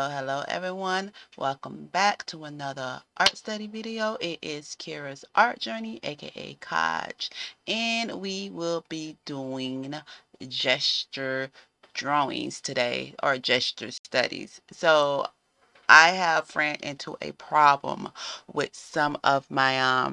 Hello everyone. Welcome back to another art study video. It is Kira's art journey, aka Kaj, and we will be doing gesture drawings today, or gesture studies. So I have ran into a problem with some of my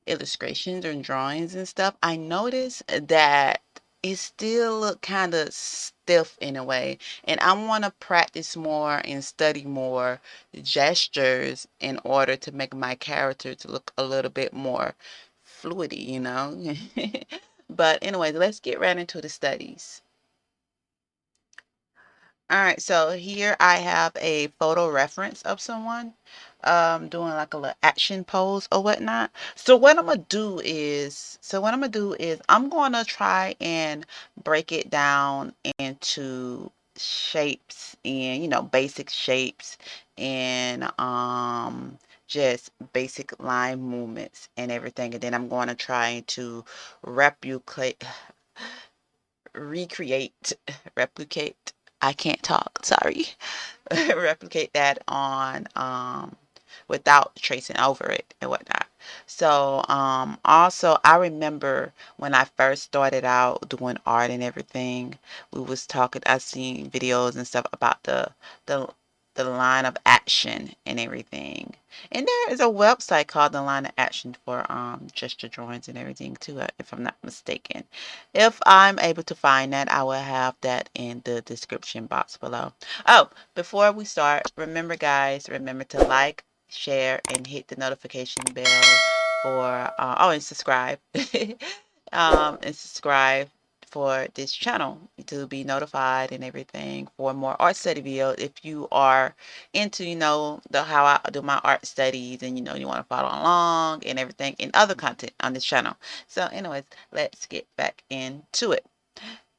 illustrations and drawings and stuff. I noticed that it still look kind of stiff in a way, and I want to practice more and study more gestures in order to make my character to look a little bit more fluidy, But anyway, let's get right into the studies. All right, so here I have a photo reference of someone doing like a little action pose or whatnot. So what I'm gonna do is I'm gonna try and break it down into shapes and basic shapes and just basic line movements and everything, and then I'm going to try to replicate recreate replicate I can't talk, sorry. Replicate that on without tracing over it and whatnot. So also I remember when I first started out doing art and everything, I seen videos and stuff about the the line of action and everything. And there is a website called the line of action for gesture drawings and everything too, if I'm not mistaken. If I'm able to find that, I will have that in the description box below. Oh, before we start, remember guys, remember to like, share, and hit the notification bell for and subscribe. And subscribe for this channel to be notified and everything for more art study videos. If you are into the how I do my art studies, and you want to follow along and everything and other content on this channel. So anyways, let's get back into it.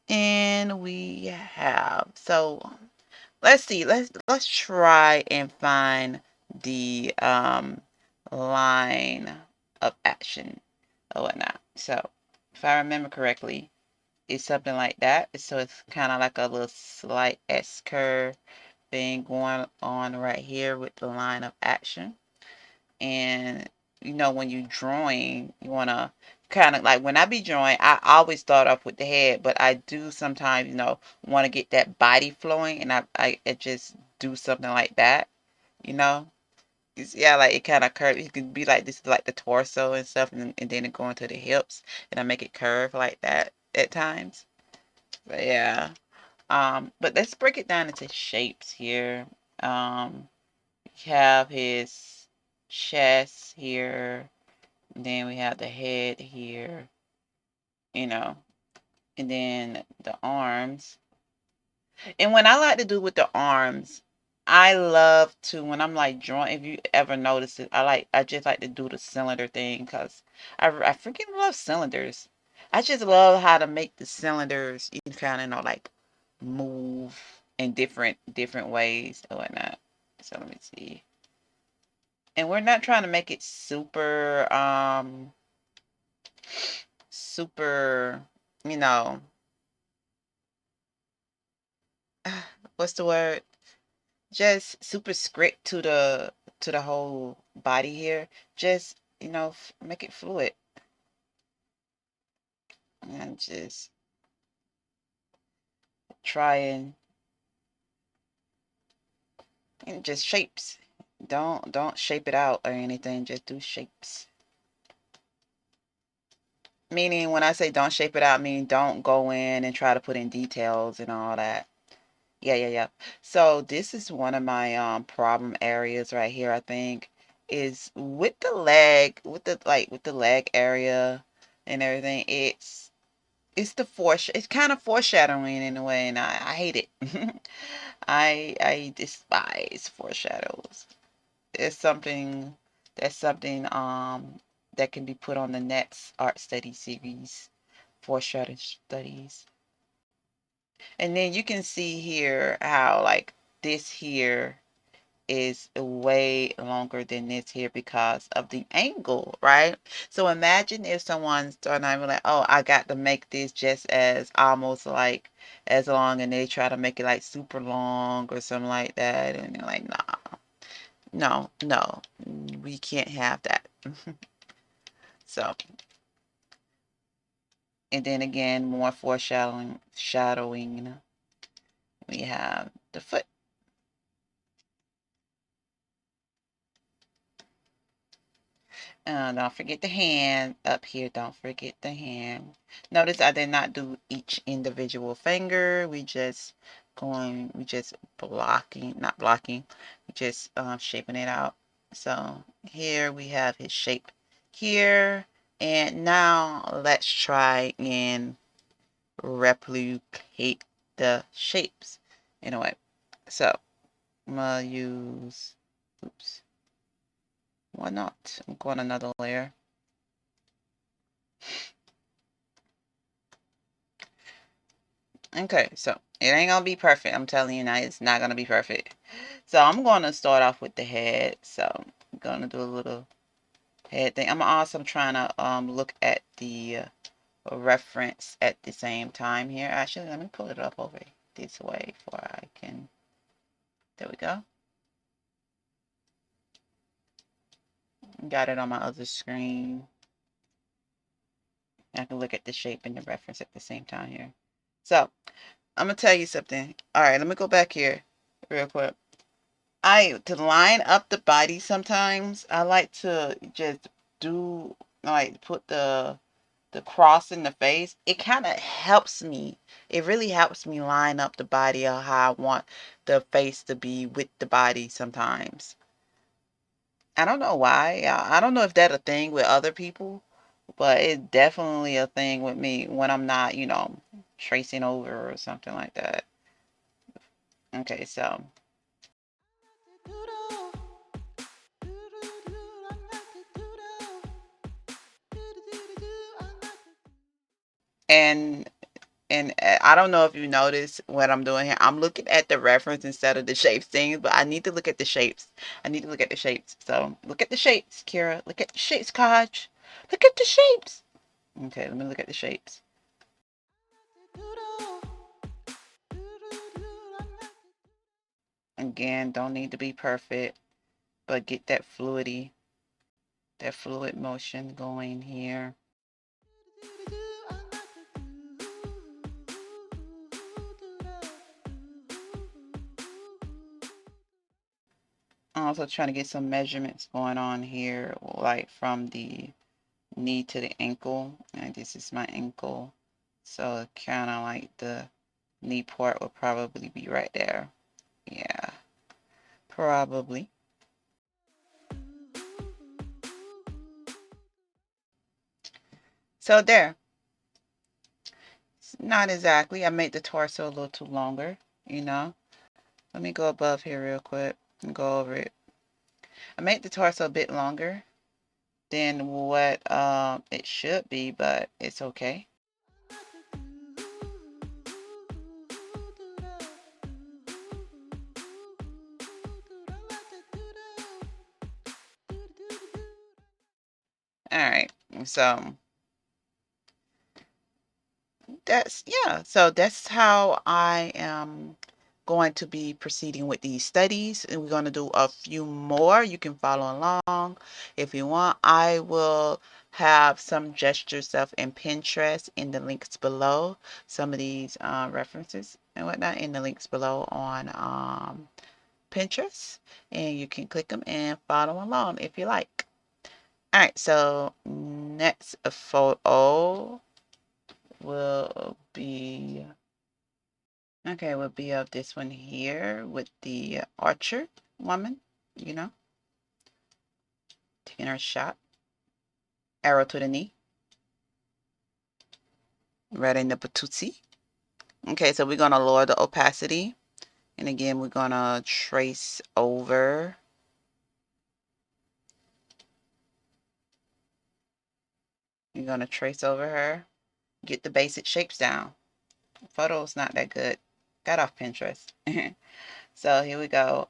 And we have, so let's see, let's try and find the line of action or whatnot. So if I remember correctly, it's something like that. So it's kind of like a little slight S curve thing going on right here with the line of action. And when you're drawing, you want to kind of like, when I be drawing, I always start off with the head, but I do sometimes want to get that body flowing, and I just do something like that, you know yeah, like it kind of curve. It could be like this, like the torso and stuff, and then it go into the hips, and I make it curve like that at times. But yeah, but let's break it down into shapes here. We have his chest here, and then we have the head here, you know, and then the arms. And when I like to do with the arms, I love to, when I'm like drawing, if you ever notice it, I just like to do the cylinder thing, because I freaking love cylinders. I just love how to make the cylinders, you can kind of like move in different ways and whatnot. So let me see. And we're not trying to make it super, you know, what's the word? Just super script to the whole body here. Just make it fluid, and just try and just shapes. Don't shape it out or anything. Just do shapes. Meaning, when I say don't shape it out, mean don't go in and try to put in details and all that. Yeah. So this is one of my problem areas right here, I think, is with the leg, with the leg area and everything. It's it's kind of foreshadowing in a way, and I hate it. I despise foreshadows. It's something that's something that can be put on the next art study series, foreshadow studies. And then you can see here how, like, this here is way longer than this here because of the angle, right? So imagine if someone's starting to be like, oh, I got to make this just as almost like as long, and they try to make it like super long or something like that, and they're like, nah, no, no, we can't have that. So, and then again, more shadowing. We have the foot. Don't forget the hand up here. Don't forget the hand. Notice I did not do each individual finger. We just blocking, not blocking, we just shaping it out. So here we have his shape here. And now let's try and replicate the shapes in a way. So I'm gonna use, oops, why not? I'm going another layer. Okay, so it ain't gonna be perfect. I'm telling you now, it's not gonna be perfect. So I'm gonna start off with the head. So I'm gonna do a little head thing. I'm also trying to look at the reference at the same time here. Actually, let me pull it up over this way before I can. There we go. Got it on my other screen. I can look at the shape and the reference at the same time here. So I'm gonna tell you something. All right, let me go back here real quick. To line up the body sometimes, I like to just do like put the cross in the face. It kind of helps me. It really helps me line up the body of how I want the face to be with the body sometimes. I don't know why. I don't know if that's a thing with other people, but it's definitely a thing with me when I'm not, tracing over or something like that. Okay, so and I don't know if you notice what I'm doing here. I'm looking at the reference instead of the shapes things, but I need to look at the shapes. I need to look at the shapes. So look at the shapes, Kira. Look at the shapes, Kaj. Look at the shapes. Okay, let me look at the shapes. Again, don't need to be perfect, but get that fluid motion going here. I'm also trying to get some measurements going on here, like from the knee to the ankle. And this is my ankle. So kind of like the knee part will probably be right there. Yeah, probably. So there. It's not exactly. I made the torso a little too longer, you know. Let me go above here real quick and go over it. I made the torso a bit longer than what it should be, but it's okay. All right. So that's how I am going to be proceeding with these studies, and we're going to do a few more. You can follow along if you want. I will have some gesture stuff in Pinterest in the links below, some of these references and whatnot in the links below on Pinterest, and you can click them and follow along if you like. All right, so next photo will be will be of this one here with the archer woman, you know, taking her shot, arrow to the knee, right in the patootie. Okay, so we're gonna lower the opacity, and again we're gonna trace over. You're gonna trace over her, get the basic shapes down. Photo's not that good. Got off Pinterest. So here we go.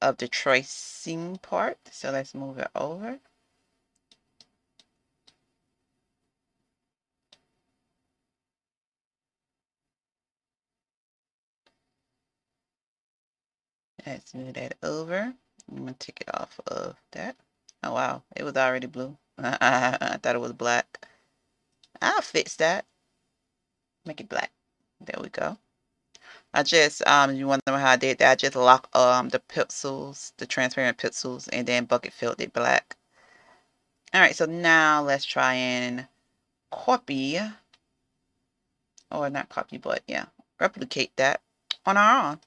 of the tracing part. So let's move it over. Let's move that over. I'm gonna take it off of that. Oh wow, it was already blue. I thought it was black. I'll fix that. Make it black. There we go. I just you wonder how I did that? I just lock the pixels, the transparent pixels, and then bucket filled it black. All right, so now let's try and copy, or not copy, but yeah, replicate that on our own.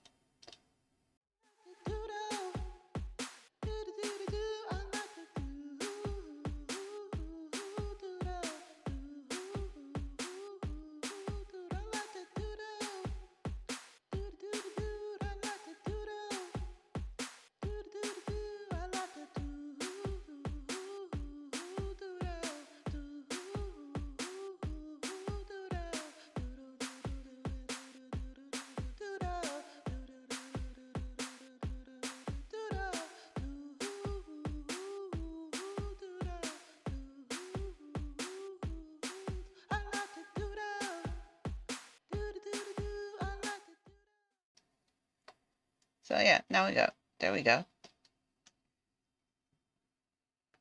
So yeah, now we go. There we go.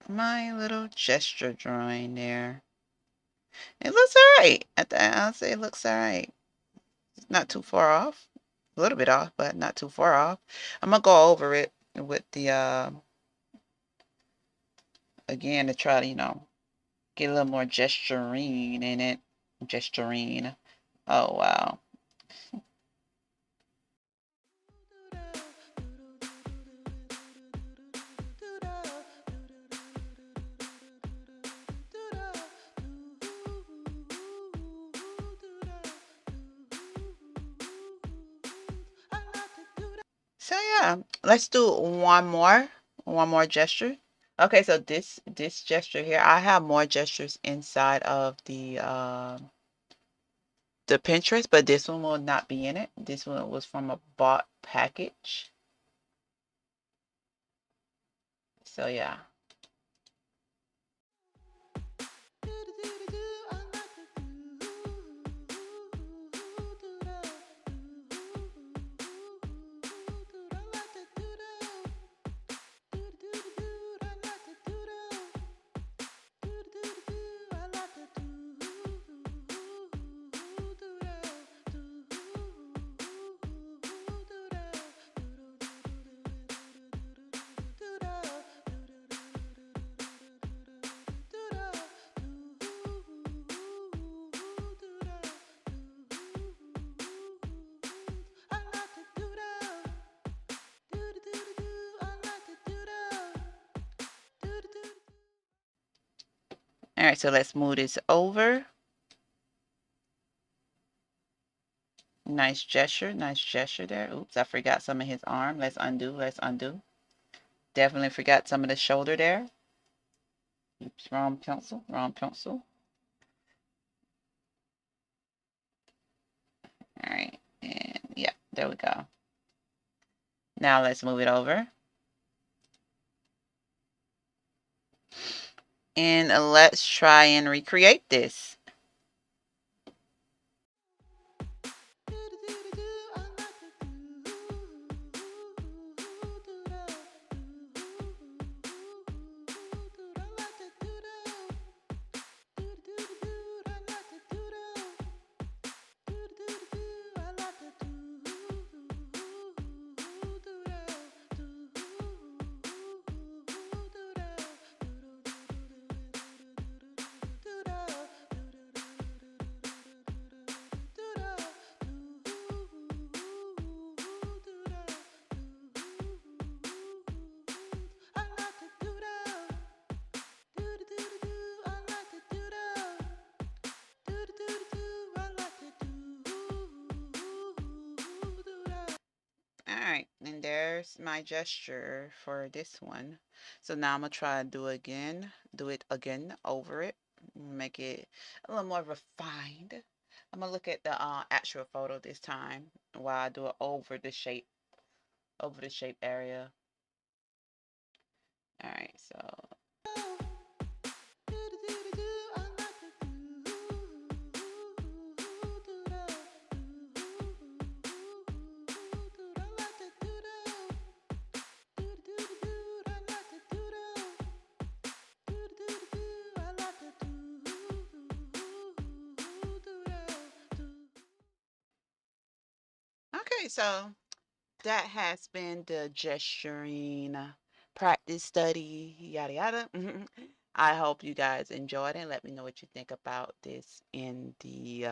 My little gesture drawing there. It looks alright. I'll say it looks alright. It's not too far off. A little bit off, but not too far off. I'm gonna go over it with the again to try to, get a little more gesturing in it. Gesturing. Oh wow. So yeah, let's do one more gesture. Okay, so this gesture here, I have more gestures inside of the Pinterest, but this one will not be in it. This one was from a bought package. So yeah. All right, so let's move this over. Nice gesture there. Oops, I forgot some of his arm. Let's undo. Definitely forgot some of the shoulder there. Oops, wrong pencil. All right, and yeah, there we go. Now let's move it over. And let's try and recreate this. All right, and there's my gesture for this one. So now I'm gonna try to do it again over it, make it a little more refined. I'm gonna look at the actual photo this time while I do it over the shape area. All right, so okay, so that has been the gesturing practice study, yada yada. I hope you guys enjoyed it. Let me know what you think about this in the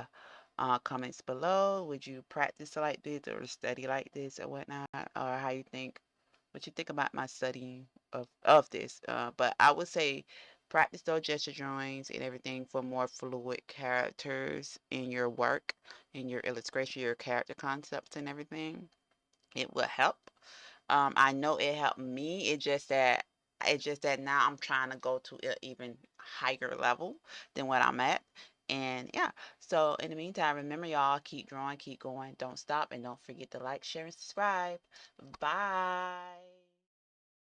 comments below. Would you practice like this or study like this or whatnot, or how you think? What you think about my studying of this? But I would say practice those gesture drawings and everything for more fluid characters in your work, in your illustration, your character concepts and everything. It will help. I know it helped me. It's just that now I'm trying to go to an even higher level than what I'm at. And yeah, so in the meantime, remember y'all, keep drawing, keep going, don't stop, and don't forget to like, share, and subscribe. Bye.